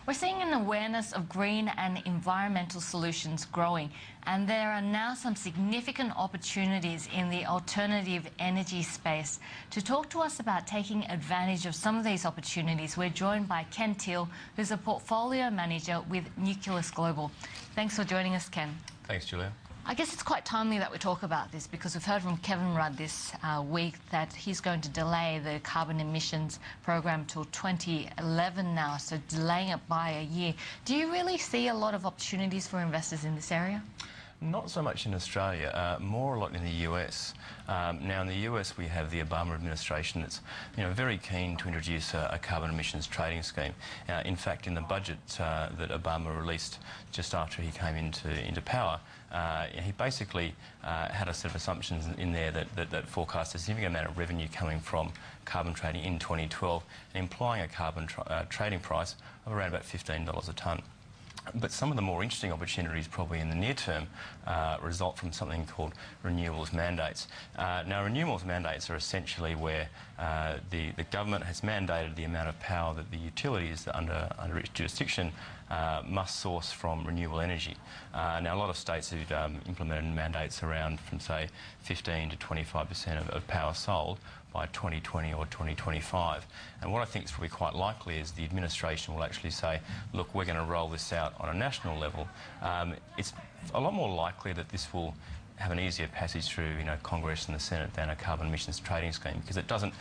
We're seeing an awareness of green and environmental solutions growing, and there are now some significant opportunities in the alternative energy space. To talk to us about taking advantage of some of these opportunities, we're joined by Ken Teal, who's a portfolio manager with Nucleus Global. Thanks for joining us, Ken. Thanks, Julia. I guess it's quite timely that we talk about this because we've heard from Kevin Rudd this week that he's going to delay the carbon emissions program till 2011 now, so delaying it by a year. Do you really see a lot of opportunities for investors in this area? Not so much in Australia, more a lot in the US. Now in the US we have the Obama administration that's very keen to introduce a carbon emissions trading scheme. In fact, in the budget that Obama released just after he came into power, he basically had a set of assumptions in there that forecast a significant amount of revenue coming from carbon trading in 2012, and implying a carbon trading price of around about $15 a tonne. But some of the more interesting opportunities probably in the near term result from something called renewables mandates. Now, renewables mandates are essentially where the government has mandated the amount of power that the utilities under its jurisdiction must source from renewable energy. Now, a lot of states have implemented mandates around from, say, 15 to 25% of power sold by 2020 or 2025. And what I think is probably quite likely is the administration will actually say, look, we're going to roll this out on a national level. It's a lot more likely that this will have an easier passage through Congress and the Senate than a carbon emissions trading scheme, because it doesn't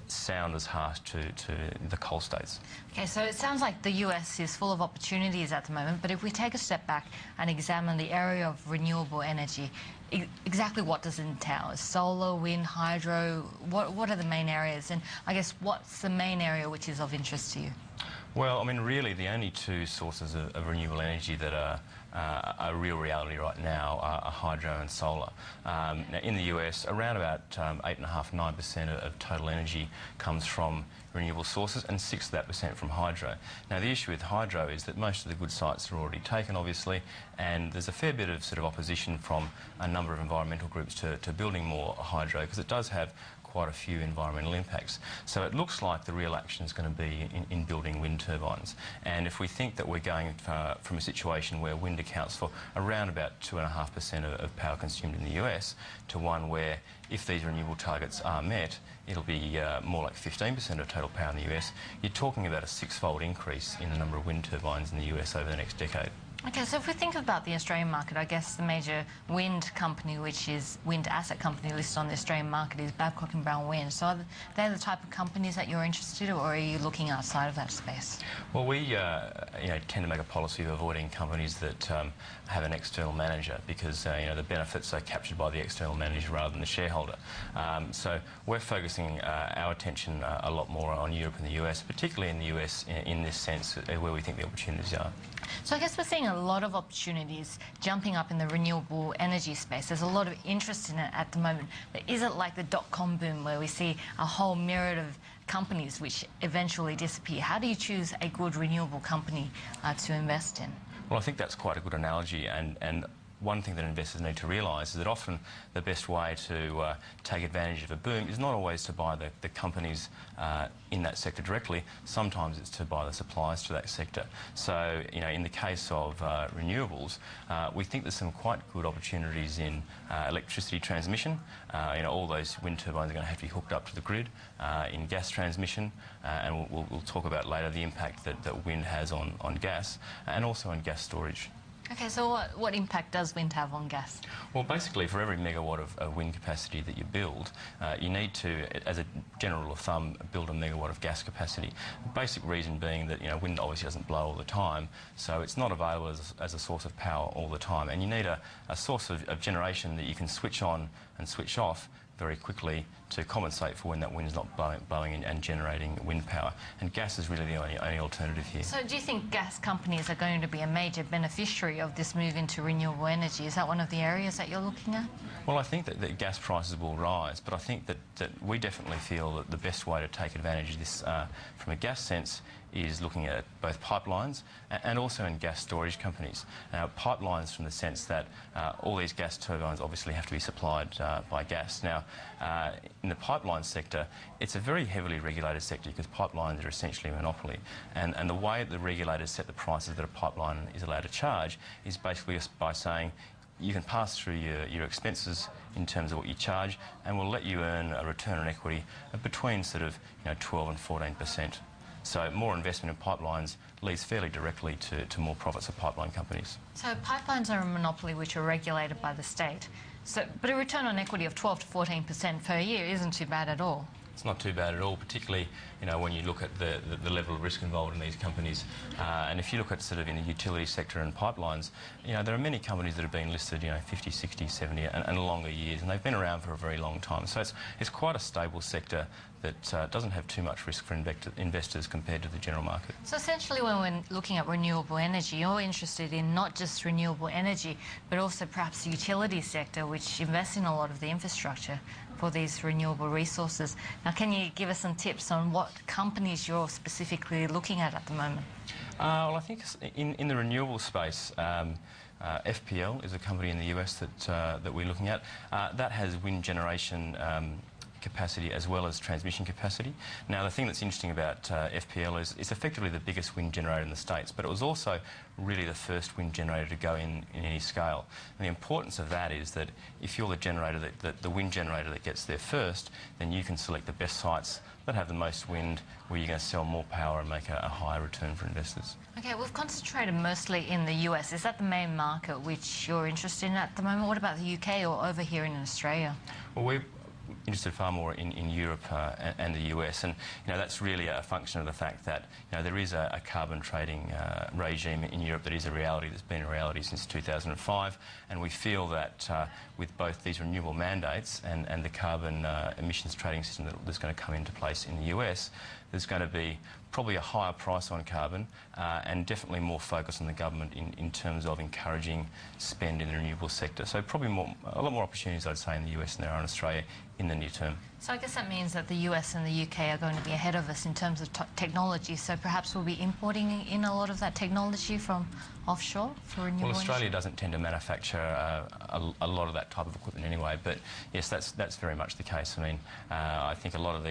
sound as harsh to the coal states. Okay, so it sounds like the US is full of opportunities at the moment, but if we take a step back and examine the area of renewable energy, exactly what does it entail? Is solar, wind, hydro? What are the main areas? And I guess what's the main area which is of interest to you? Well, I mean, really the only two sources of renewable energy that are a real reality right now are hydro and solar. Now, in the US, around about 8.5–9% of total energy comes from renewable sources, and 6% of that from hydro. Now, the issue with hydro is that most of the good sites are already taken, obviously, and there's a fair bit of opposition from a number of environmental groups to building more hydro, because it does have quite a few environmental impacts. So it looks like the real action is going to be in building wind turbines. And if we think that we're going from a situation where wind accounts for around about 2.5% of power consumed in the US to one where, if these renewable targets are met, it'll be more like 15% of total power in the US, you're talking about a 6-fold increase in the number of wind turbines in the US over the next decade. Okay, so if we think about the Australian market, I guess the major wind company, which is wind asset company listed on the Australian market, is Babcock & Brown Wind. So are they the type of companies that you're interested in, or are you looking outside of that space? Well, we tend to make a policy of avoiding companies that have an external manager, because the benefits are captured by the external manager rather than the shareholder. So we're focusing our attention a lot more on Europe and the US, particularly in the US in this sense, where we think the opportunities are. So I guess we're seeing a lot of opportunities jumping up in the renewable energy space. There's a lot of interest in it at the moment. But is it like the dot-com boom where we see a whole myriad of companies which eventually disappear? How do you choose a good renewable company to invest in? Well, I think that's quite a good analogy, and one thing that investors need to realise is that often the best way to take advantage of a boom is not always to buy the companies in that sector directly. Sometimes it's to buy the suppliers to that sector. So, in the case of renewables, we think there's some quite good opportunities in electricity transmission. All those wind turbines are going to have to be hooked up to the grid, in gas transmission, and we'll talk about later the impact that wind has on gas, and also in gas storage. Okay, so what impact does wind have on gas? Well, basically, for every megawatt of wind capacity that you build, you need to, as a general rule of thumb, build a megawatt of gas capacity. The basic reason being that wind obviously doesn't blow all the time, so it's not available as a source of power all the time. And you need a source of generation that you can switch on and switch off very quickly to compensate for when that wind is not blowing and generating wind power. And gas is really the only alternative here. So do you think gas companies are going to be a major beneficiary of this move into renewable energy? Is that one of the areas that you're looking at? Well, I think that gas prices will rise, but I think that we definitely feel that the best way to take advantage of this from a gas sense is looking at both pipelines and also in gas storage companies. Now, pipelines from the sense that all these gas turbines obviously have to be supplied by gas. Now, in the pipeline sector, it's a very heavily regulated sector because pipelines are essentially a monopoly. And the way the regulators set the prices that a pipeline is allowed to charge is basically by saying you can pass through your expenses in terms of what you charge, and we'll let you earn a return on equity of between sort of 12 and 14%. So more investment in pipelines leads fairly directly to more profits for pipeline companies. So pipelines are a monopoly which are regulated by the state. But a return on equity of 12 to 14% per year isn't too bad at all. It's not too bad at all, particularly when you look at the level of risk involved in these companies. And if you look at sort of in the utility sector and pipelines, there are many companies that have been listed 50, 60, 70 and longer years, and they've been around for a very long time. So it's quite a stable sector that doesn't have too much risk for investors compared to the general market. So essentially when we're looking at renewable energy, you're interested in not just renewable energy, but also perhaps the utility sector, which invests in a lot of the infrastructure for these renewable resources. Now, can you give us some tips on what companies you're specifically looking at the moment? Well, I think in the renewable space, FPL is a company in the US that we're looking at. That has wind generation capacity as well as transmission capacity. Now, the thing that's interesting about FPL is it's effectively the biggest wind generator in the States, but it was also really the first wind generator to go in any scale. And the importance of that is that if you're the generator, the wind generator that gets there first, then you can select the best sites that have the most wind, where you're going to sell more power and make a higher return for investors. Okay, we've concentrated mostly in the US. Is that the main market which you're interested in at the moment? What about the UK or over here in Australia? Well, we're interested far more in Europe and the US, and that's really a function of the fact that there is a carbon trading regime in Europe that is a reality, that's been a reality since 2005, and we feel that with both these renewable mandates and the carbon emissions trading system that's going to come into place in the US, there's going to be probably a higher price on carbon and definitely more focus on the government in terms of encouraging spend in the renewable sector. So probably a lot more opportunities, I'd say, in the US than there are in Australia in the near term. So I guess that means that the US and the UK are going to be ahead of us in terms of technology, so perhaps we'll be importing in a lot of that technology from offshore for renewable energy? Well, Australia doesn't tend to manufacture a lot of that type of equipment anyway, but yes, that's very much the case. I mean, I think a lot of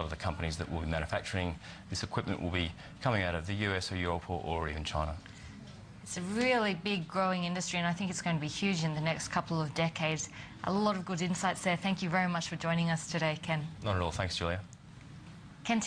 the companies that will be manufacturing this equipment will be coming out of the US or Europe or even China. It's a really big growing industry, and I think it's going to be huge in the next couple of decades. A lot of good insights there. Thank you very much for joining us today, Ken. Not at all. Thanks, Julia. Ken